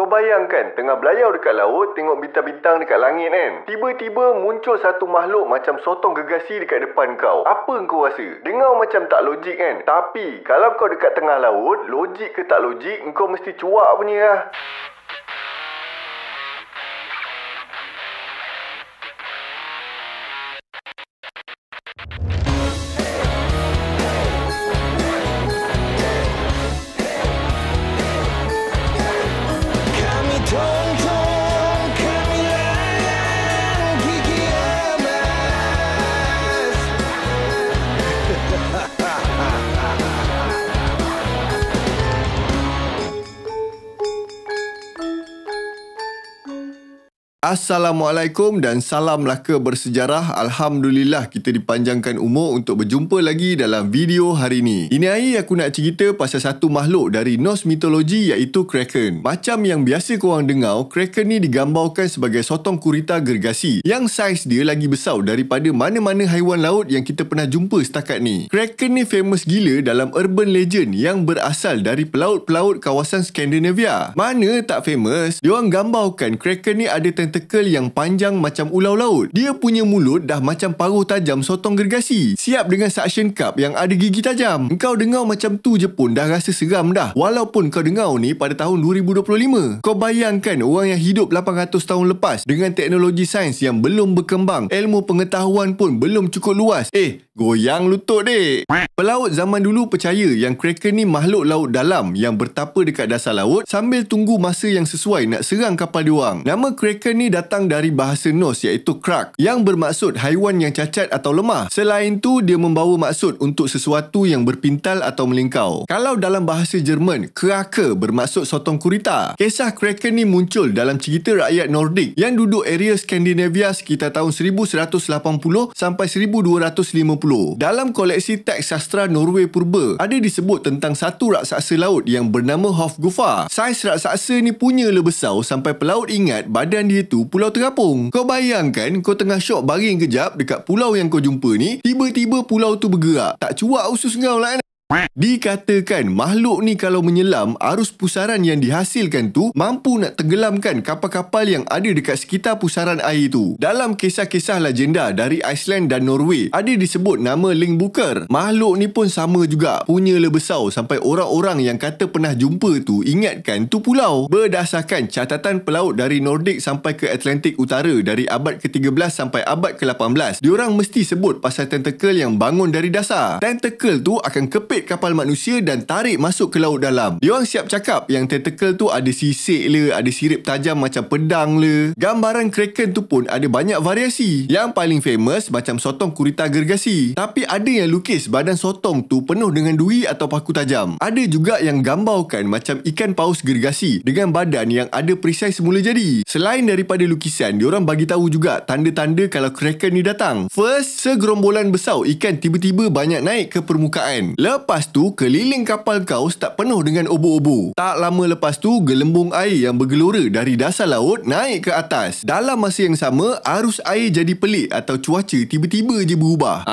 Kau bayangkan tengah belayar dekat laut, tengok bintang-bintang dekat langit kan. Tiba-tiba muncul satu makhluk macam sotong gergasi dekat depan kau. Apa kau rasa? Dengar macam tak logik kan? Tapi kalau kau dekat tengah laut, logik ke tak logik, kau mesti cuak punya lah. Assalamualaikum dan salam laka bersejarah. Alhamdulillah kita dipanjangkan umur untuk berjumpa lagi dalam video hari ni. Ini hari aku nak cerita pasal satu makhluk dari Norse mitologi iaitu Kraken. Macam yang biasa korang dengar, Kraken ni digambarkan sebagai sotong gurita gergasi yang saiz dia lagi besar daripada mana-mana haiwan laut yang kita pernah jumpa setakat ni. Kraken ni famous gila dalam urban legend yang berasal dari pelaut-pelaut kawasan Skandinavia. Mana tak famous, diorang gambarkan Kraken ni ada tentakel yang panjang macam ular laut. Dia punya mulut dah macam paruh tajam sotong gergasi, siap dengan suction cup yang ada gigi tajam. Engkau dengar macam tu je pun dah rasa seram dah, walaupun kau dengar ni pada tahun 2025. Kau bayangkan orang yang hidup 800 tahun lepas dengan teknologi sains yang belum berkembang, ilmu pengetahuan pun belum cukup luas. Goyang lutut dek. Pelaut zaman dulu percaya yang Kraken ni makhluk laut dalam yang bertapa dekat dasar laut sambil tunggu masa yang sesuai nak serang kapal diorang. Nama Kraken ni datang dari bahasa Norse iaitu krak, yang bermaksud haiwan yang cacat atau lemah. Selain tu, dia membawa maksud untuk sesuatu yang berpintal atau melingkau. Kalau dalam bahasa Jerman, Krake bermaksud sotong gurita. Kisah Kraken ni muncul dalam cerita rakyat Nordik yang duduk area Skandinavia sekitar tahun 1180 sampai 1250. Dalam koleksi teks sastra Norway purba, ada disebut tentang satu raksasa laut yang bernama Hofgufa. Saiz raksasa ni punya le besar sampai pelaut ingat badan dia tu pulau terapung. Kau bayangkan kau tengah syok baring kejap dekat pulau yang kau jumpa ni, tiba-tiba pulau tu bergerak. Tak cuak usus kau lah. Dikatakan makhluk ni kalau menyelam, arus pusaran yang dihasilkan tu mampu nak tenggelamkan kapal-kapal yang ada dekat sekitar pusaran air tu. Dalam kisah-kisah legenda dari Iceland dan Norway, ada disebut nama Lyngbukr. Makhluk ni pun sama juga, punya le besar sampai orang-orang yang kata pernah jumpa tu ingatkan tu pulau. Berdasarkan catatan pelaut dari Nordik sampai ke Atlantik Utara dari abad ke-13 sampai abad ke-18, diorang mesti sebut pasal tentakel yang bangun dari dasar. Tentakel tu akan kepit kapal manusia dan tarik masuk ke laut dalam. Diorang siap cakap yang tentakel tu ada sisik le, ada sirip tajam macam pedang le. Gambaran Kraken tu pun ada banyak variasi. Yang paling famous macam sotong gurita gergasi. Tapi ada yang lukis badan sotong tu penuh dengan duri atau paku tajam. Ada juga yang gambarkan macam ikan paus gergasi dengan badan yang ada perisai semula jadi. Selain daripada lukisan, diorang bagi tahu juga tanda-tanda kalau Kraken ni datang. First, segerombolan besar ikan tiba-tiba banyak naik ke permukaan. Lepas tu, keliling kapal kau start penuh dengan obo-obo. Tak lama lepas tu, gelembung air yang bergelora dari dasar laut naik ke atas. Dalam masa yang sama, arus air jadi pelik atau cuaca tiba-tiba je berubah.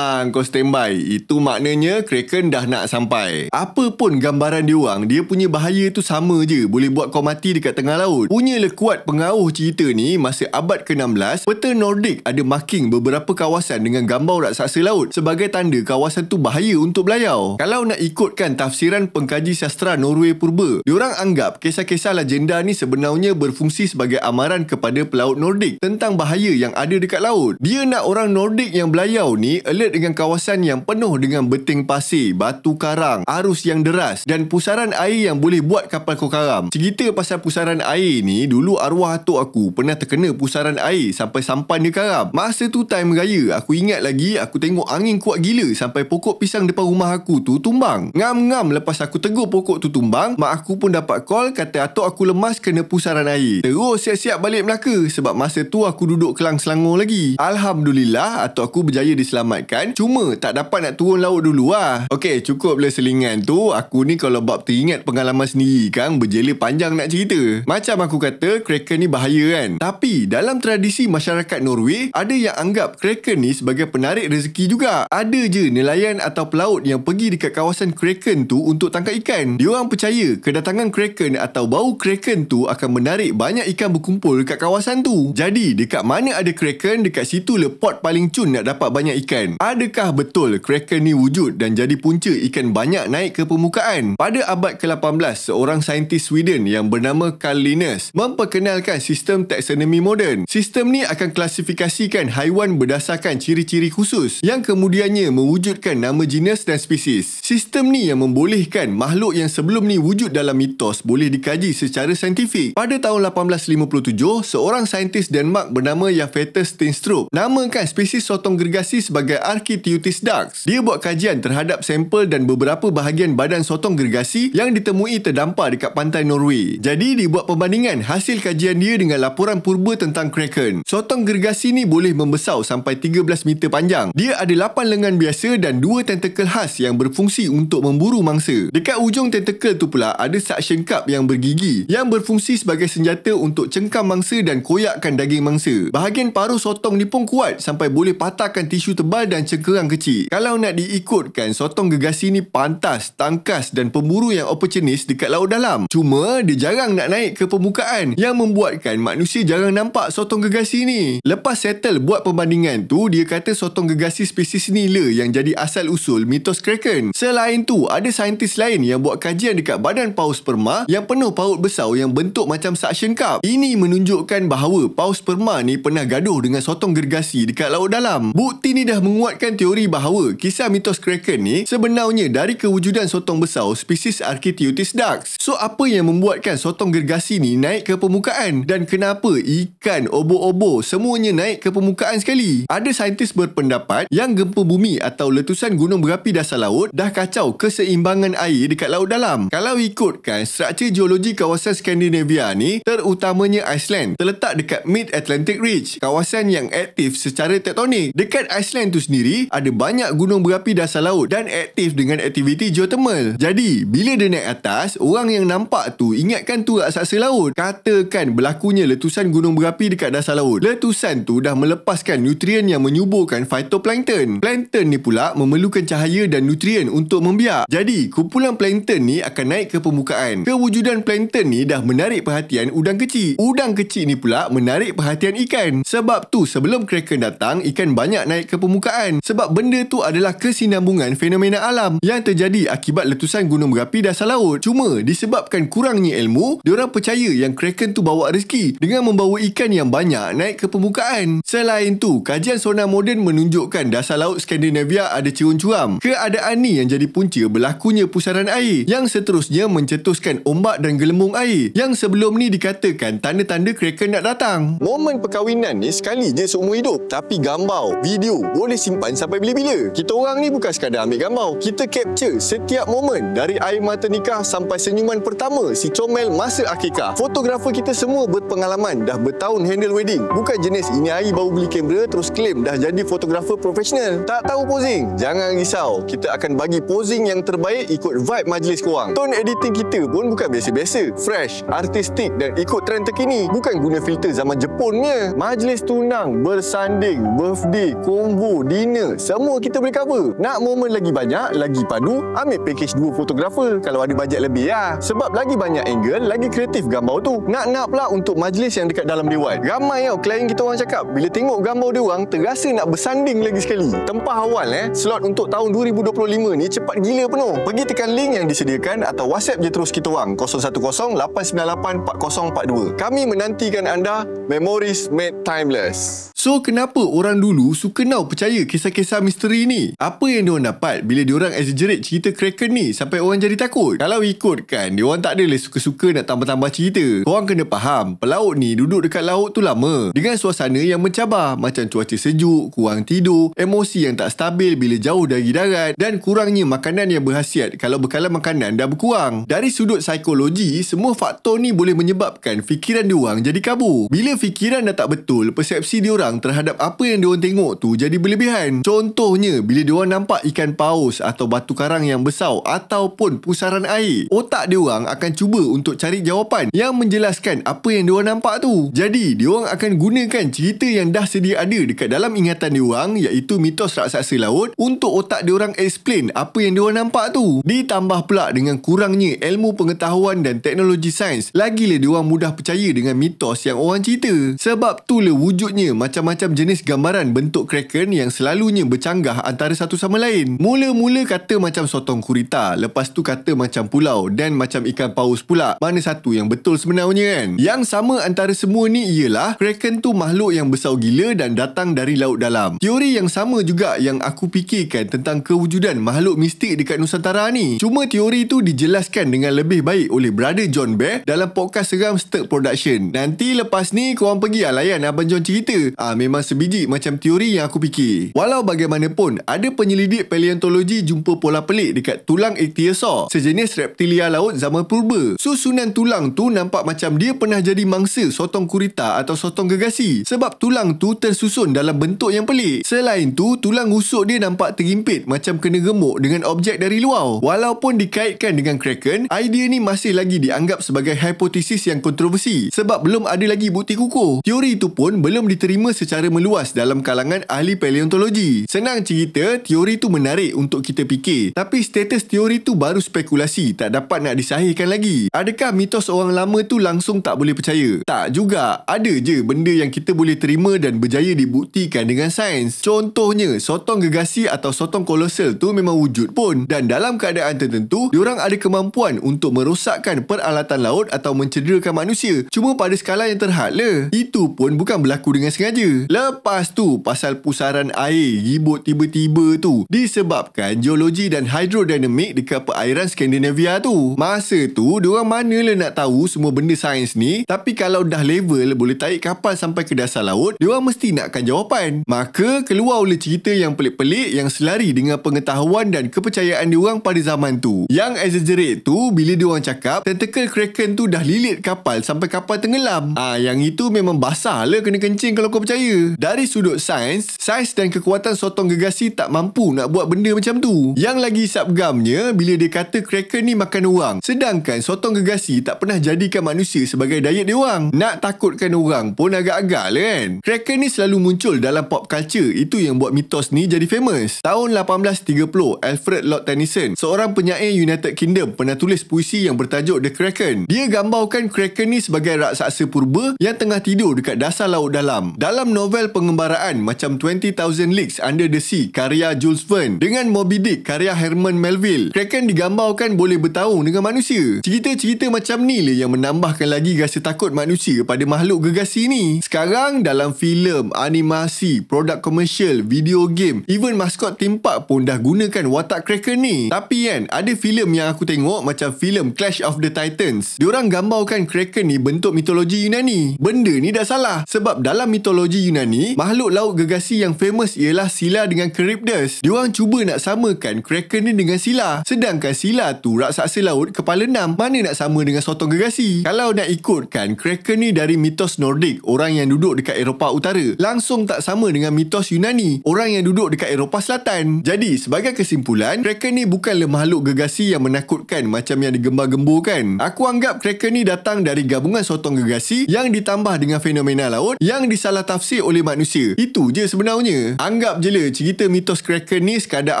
Kau standby. Itu maknanya Kraken dah nak sampai. Apa pun gambaran diorang, dia punya bahaya tu sama je. Boleh buat kau mati dekat tengah laut. Punya le kuat pengaruh cerita ni, masa abad ke-16, peta Nordik ada marking beberapa kawasan dengan gambar raksasa laut sebagai tanda kawasan tu bahaya untuk belayar. Kalau nak ikutkan tafsiran pengkaji sastra Norway purba, diorang anggap kisah-kisah legenda ni sebenarnya berfungsi sebagai amaran kepada pelaut Nordik tentang bahaya yang ada dekat laut. Dia nak orang Nordik yang belayar ni alert dengan kawasan yang penuh dengan beting pasir, batu karang, arus yang deras dan pusaran air yang boleh buat kapal kau karam. Cerita pasal pusaran air ni, dulu arwah atuk aku pernah terkena pusaran air sampai sampan dia karam. Masa tu time raya, aku ingat lagi aku tengok angin kuat gila sampai pokok pisang depan rumah aku tu tumbang. Ngam-ngam lepas aku tegur pokok tu tumbang, mak aku pun dapat call kata atuk aku lemas kena pusaran air. Terus siap-siap balik Melaka sebab masa tu aku duduk Kelang Selangor lagi. Alhamdulillah atuk aku berjaya diselamatkan, cuma tak dapat nak turun laut dulu lah. Okey, cukup lah selingan tu. Aku ni kalau bab teringat pengalaman sendiri kan, berjela panjang nak cerita. Macam aku kata, Kraken ni bahaya kan. Tapi dalam tradisi masyarakat Norway, ada yang anggap Kraken ni sebagai penarik rezeki juga. Ada je nelayan atau pelaut yang pergi pergi dekat kawasan Kraken tu untuk tangkap ikan. Diorang percaya kedatangan Kraken atau bau Kraken tu akan menarik banyak ikan berkumpul dekat kawasan tu. Jadi dekat mana ada Kraken, dekat situ lepot paling cun nak dapat banyak ikan. Adakah betul Kraken ni wujud dan jadi punca ikan banyak naik ke permukaan? Pada abad ke-18, seorang saintis Sweden yang bernama Carl Linnaeus memperkenalkan sistem taksonomi moden. Sistem ni akan klasifikasikan haiwan berdasarkan ciri-ciri khusus yang kemudiannya mewujudkan nama jenis dan spesies. Sistem ni yang membolehkan makhluk yang sebelum ni wujud dalam mitos boleh dikaji secara saintifik. Pada tahun 1857, seorang saintis Denmark bernama Jafetus Steenstrup namakan spesies sotong gergasi sebagai Architeuthis dax. Dia buat kajian terhadap sampel dan beberapa bahagian badan sotong gergasi yang ditemui terdampar dekat pantai Norway. Jadi dia buat perbandingan hasil kajian dia dengan laporan purba tentang Kraken. Sotong gergasi ni boleh membesar sampai 13 meter panjang. Dia ada 8 lengan biasa dan 2 tentakel khas yang berfungsi untuk memburu mangsa. Dekat ujung tentakel tu pula ada suction cup yang bergigi yang berfungsi sebagai senjata untuk cengkam mangsa dan koyakkan daging mangsa. Bahagian paruh sotong ni pun kuat sampai boleh patahkan tisu tebal dan cengkerang kecil. Kalau nak diikutkan, sotong gergasi ni pantas, tangkas dan pemburu yang opportunis dekat laut dalam. Cuma dia jarang nak naik ke permukaan yang membuatkan manusia jarang nampak sotong gergasi ni. Lepas settle buat perbandingan tu, dia kata sotong gergasi spesies ni lah yang jadi asal usul mitos Kraken. Selain tu, ada saintis lain yang buat kajian dekat badan paus sperma yang penuh paut besar yang bentuk macam suction cup. Ini menunjukkan bahawa paus sperma ni pernah gaduh dengan sotong gergasi dekat laut dalam. Bukti ni dah menguatkan teori bahawa kisah mitos Kraken ni sebenarnya dari kewujudan sotong besar spesies Architeuthis dax. So apa yang membuatkan sotong gergasi ni naik ke permukaan dan kenapa ikan, obo-obo semuanya naik ke permukaan sekali? Ada saintis berpendapat yang gempa bumi atau letusan gunung berapi dasar laut dah kacau keseimbangan air dekat laut dalam. Kalau ikutkan struktur geologi kawasan Skandinavia ni, terutamanya Iceland, terletak dekat Mid-Atlantic Ridge, kawasan yang aktif secara tektonik. Dekat Iceland tu sendiri ada banyak gunung berapi dasar laut dan aktif dengan aktiviti geothermal. Jadi bila dia naik atas, orang yang nampak tu ingatkan tu raksasa laut. Katakan berlakunya letusan gunung berapi dekat dasar laut. Letusan tu dah melepaskan nutrien yang menyuburkan phytoplankton. Plankton ni pula memerlukan cahaya dan nutrien untuk membiak. Jadi kumpulan plankton ni akan naik ke permukaan. Kewujudan plankton ni dah menarik perhatian udang kecil. Udang kecil ni pula menarik perhatian ikan. Sebab tu sebelum Kraken datang, ikan banyak naik ke permukaan. Sebab benda tu adalah kesinambungan fenomena alam yang terjadi akibat letusan gunung berapi dasar laut. Cuma disebabkan kurangnya ilmu, diorang percaya yang Kraken tu bawa rezeki dengan membawa ikan yang banyak naik ke permukaan. Selain tu, kajian sonar moden menunjukkan dasar laut Skandinavia ada cerun curam. Keadaan ni yang jadi punca berlakunya pusaran air yang seterusnya mencetuskan ombak dan gelembung air yang sebelum ni dikatakan tanda-tanda Kraken nak datang. Momen perkahwinan ni sekali je seumur hidup, tapi gambar, video boleh simpan sampai bila-bila. Kita orang ni bukan sekadar ambil gambar, kita capture setiap momen dari air mata nikah sampai senyuman pertama si comel masa akikah. Fotografer kita semua berpengalaman, dah bertahun handle wedding. Bukan jenis ini hari baru beli kamera terus claim dah jadi fotografer profesional. Tak tahu posing? Jangan risau, kita akan bagi posing yang terbaik ikut vibe majlis korang. Tone editing kita pun bukan biasa-biasa, fresh, artistik dan ikut trend terkini. Bukan guna filter zaman Jepunnya. Majlis tunang, bersanding, birthday, combo, dinner, semua kita boleh cover. Nak momen lagi banyak, lagi padu, ambil package 2 fotografer kalau ada bajet lebih lah. Sebab lagi banyak angle, lagi kreatif gambar tu. Nak pula untuk majlis yang dekat dalam dewan. Ramai tau klien kita orang cakap bila tengok gambar dia orang terasa nak bersanding lagi sekali. Tempah awal slot untuk tahun 2025 ni cepat gila penuh. Pergi tekan link yang disediakan atau WhatsApp je terus kita orang 010-898-4042. Kami menantikan anda. Memories made timeless. So kenapa orang dulu suka percaya kisah-kisah misteri ni? Apa yang diorang dapat bila diorang exaggerate cerita Kraken ni sampai orang jadi takut? Kalau ikutkan, diorang tak adalah suka-suka nak tambah-tambah cerita. Korang kena faham, pelaut ni duduk dekat laut tu lama dengan suasana yang mencabar, macam cuaca sejuk, kurang tidur, emosi yang tak stabil bila jauh dari darat dan kurangnya makanan yang berkhasiat kalau bekalan makanan dah berkurang. Dari sudut psikologi, semua faktor ni boleh menyebabkan fikiran diorang jadi kabur. Bila fikiran dah tak betul, persepsi diorang terhadap apa yang diorang tengok tu jadi berlebihan. Contohnya, bila diorang nampak ikan paus atau batu karang yang besar ataupun pusaran air, otak diorang akan cuba untuk cari jawapan yang menjelaskan apa yang diorang nampak tu. Jadi, diorang akan gunakan cerita yang dah sedia ada dekat dalam ingatan diorang, iaitu mitos raksasa laut, untuk otak diorang explain explain apa yang diorang nampak tu. Ditambah pula dengan kurangnya ilmu pengetahuan dan teknologi sains, lagilah diorang mudah percaya dengan mitos yang orang cerita. Sebab itulah wujudnya macam-macam jenis gambaran bentuk Kraken yang selalunya bercanggah antara satu sama lain. Mula-mula kata macam sotong gurita, lepas tu kata macam pulau dan macam ikan paus pula. Mana satu yang betul sebenarnya kan? Yang sama antara semua ni ialah Kraken tu makhluk yang besar gila dan datang dari laut dalam. Teori yang sama juga yang aku fikirkan tentang kewujudan makhluk mistik dekat Nusantara ni. Cuma teori tu dijelaskan dengan lebih baik oleh Brother John Bear dalam podcast Seram Stirk Production. Nanti lepas ni korang pergi layan Abang John cerita. Memang sebiji macam teori yang aku fikir. Walau bagaimanapun, ada penyelidik paleontologi jumpa pola pelik dekat tulang ichthyosaur, sejenis reptilia laut zaman purba. Susunan tulang tu nampak macam dia pernah jadi mangsa sotong gurita atau sotong gergasi, sebab tulang tu tersusun dalam bentuk yang pelik. Selain tu, tulang rusuk dia nampak terimpit macam kena gemuk dengan objek dari luar. Walaupun dikaitkan dengan Kraken, idea ni masih lagi dianggap sebagai hipotesis yang kontroversi sebab belum ada lagi bukti kukuh. Teori itu pun belum diterima secara meluas dalam kalangan ahli paleontologi. Senang cerita, teori tu menarik untuk kita fikir, tapi status teori tu baru spekulasi, tak dapat nak disahihkan lagi. Adakah mitos orang lama tu langsung tak boleh percaya? Tak juga. Ada je benda yang kita boleh terima dan berjaya dibuktikan dengan sains. Contohnya, sotong gergasi atau sotong kolosal tu memang wujud pun, dan dalam keadaan tertentu, diorang ada kemampuan untuk merosakkan peralatan laut atau mencederakan manusia. Cuma pada skala yang terhad lah. Itu pun bukan berlaku dengan sengaja. Lepas tu, pasal pusaran air ribut tiba-tiba tu disebabkan geologi dan hidrodinamik dekat perairan Skandinavia tu. Masa tu, diorang manalah nak tahu semua benda sains ni, tapi kalau dah level boleh tarik kapal sampai ke dasar laut, diorang mesti nakkan jawapan. Maka keluar oleh cerita yang pelik-pelik yang selari dengan pengetahuan dan kepercayaan diorang pada zaman tu. Yang exaggerate tu bila diorang cakap tentacle Kraken tu dah lilit kapal sampai kapal tenggelam. Yang itu memang basah lah kena kencing kalau kau percaya. Dari sudut sains dan kekuatan sotong gergasi tak mampu nak buat benda macam tu. Yang lagi sabgamnya bila dia kata Kraken ni makan orang, sedangkan sotong gergasi tak pernah jadikan manusia sebagai diet dia orang. Nak takutkan orang pun agak-agak lah kan. Kraken ni selalu muncul dalam pop culture, itu yang buat mitos ni jadi famous. Tahun 1830, Alfred Lord Tennyson, seorang penyair United Kingdom, pernah tulis puisi yang bertajuk The Kraken. Dia gambarkan Kraken ni sebagai raksasa purba yang tengah tidur dekat dasar laut dalam. Dalam novel pengembaraan macam 20,000 Leagues Under the Sea karya Jules Verne dengan Moby Dick karya Herman Melville, Kraken digambarkan boleh bertarung dengan manusia. Cerita-cerita macam ni lah yang menambahkan lagi rasa takut manusia pada makhluk gergasi ni. Sekarang dalam filem, animasi, produk komersial, video game, even maskot theme park pun dah gunakan watak Kraken ni. Tapi kan, ada filem yang aku tengok macam filem Clash of the Titans. Diorang gambarkan Kraken ni bentuk mitologi Yunani. Benda ni dah salah sebab dalam mitologi Yunani, makhluk laut gergasi yang famous ialah Scylla dengan Charybdis. Diorang cuba nak samakan Kraken ni dengan Scylla, sedangkan Scylla tu raksasa laut kepala 6. Mana nak sama dengan sotong gergasi? Kalau nak ikutkan, Kraken ni dari mitos Nordik, orang yang duduk dekat Eropah Utara, langsung tak sama dengan mitos Yunani, orang yang duduk dekat Eropah Selatan. Jadi sebagai kesimpulan, Kraken ni bukanlah makhluk gergasi yang menakutkan macam yang digembar-gemburkan. Aku anggap Kraken ni datang dari gabungan sotong gergasi yang ditambah dengan fenomena laut yang disalah tafsir oleh manusia. Itu je sebenarnya. Anggap je lah cerita mitos Kraken ni sekadar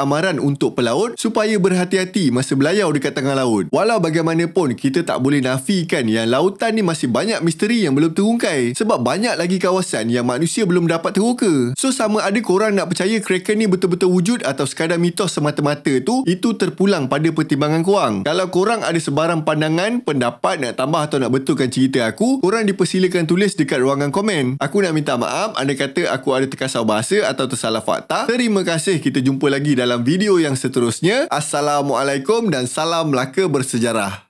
amaran untuk pelaut supaya berhati-hati masa belayar dekat tengah laut. Walau bagaimanapun, kita tak boleh nafikan yang lautan ni masih banyak misteri yang belum terungkai sebab banyak lagi kawasan yang manusia belum dapat teroka. So sama ada korang nak percaya Kraken ni betul-betul wujud atau sekadar mitos semata-mata tu, itu terpulang pada pertimbangan korang. Kalau korang ada sebarang pandangan, pendapat, nak tambah atau nak betulkan cerita aku, korang dipersilakan tulis dekat ruangan komen. Aku nak minta maaf anda kata aku ada terkasar bahasa atau tersalah fakta. Terima kasih, kita jumpa lagi dalam video yang seterusnya. Assalamualaikum dan salam Melaka bersejarah.